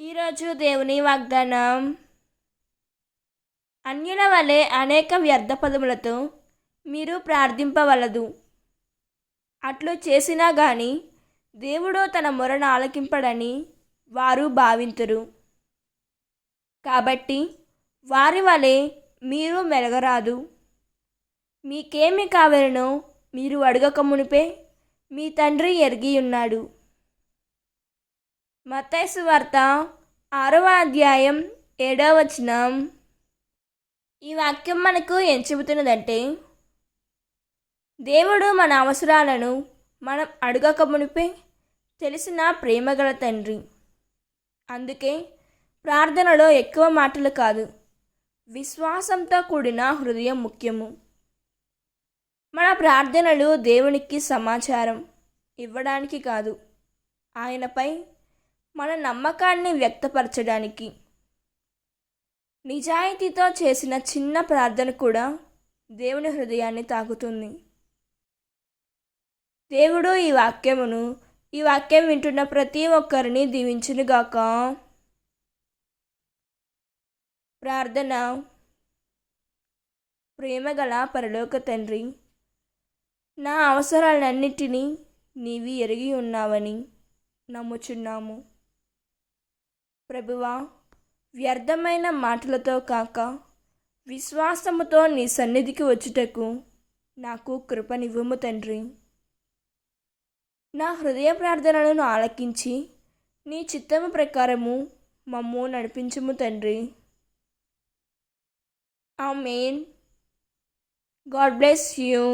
ఈరోజు దేవుని వాగ్దానం, అన్యుల వలె అనేక వ్యర్థ పదములతో మీరు ప్రార్థింపవలదు. అట్లు చేసినా గాని దేవుడు తన మొరను ఆలకింపడని వారు భావింతురు. కాబట్టి వారి వలె మీరు మెలగరాదు. మీకేమి కావలనో మీరు అడగక మునిపే మీ తండ్రి ఎరిగి ఉన్నాడు. మత్తయి సువార్త 6వ అధ్యాయం 7వ వచనం. ఈ వాక్యం మనకు ఏం చెబుతున్నదంటే, దేవుడు మన అవసరాలను మనం అడగక మునిపే తెలిసిన ప్రేమగల తండ్రి. అందుకే ప్రార్థనలో ఎక్కువ మాటలు కాదు, విశ్వాసంతో కూడిన హృదయం ముఖ్యము. మన ప్రార్థనలు దేవునికి సమాచారం ఇవ్వడానికి కాదు, ఆయనపై మన నమ్మకాన్ని వ్యక్తపరచడానికి. నిజాయితీతో చేసిన చిన్న ప్రార్థన కూడా దేవుని హృదయాన్ని తాకుతుంది. దేవుడు ఈ వాక్యం వింటున్న ప్రతి ఒక్కరిని దీవించునుగాక. ప్రార్థన. ప్రేమగల పరలోక తండ్రి, నా అవసరాలన్నిటినీ నీవి ఎరిగి ఉన్నావని నమ్ముచున్నాము. ప్రభువా, వ్యర్థమైన మాటలతో కాక విశ్వాసముతో నీ సన్నిధికి వచ్చుటకు నాకు కృపనివ్వుము తండ్రి. నా హృదయ ప్రార్థనలను ఆలకించి నీ చిత్తము ప్రకారము మమ్ము నడిపించుము తండ్రి. ఆమేన్. God bless you.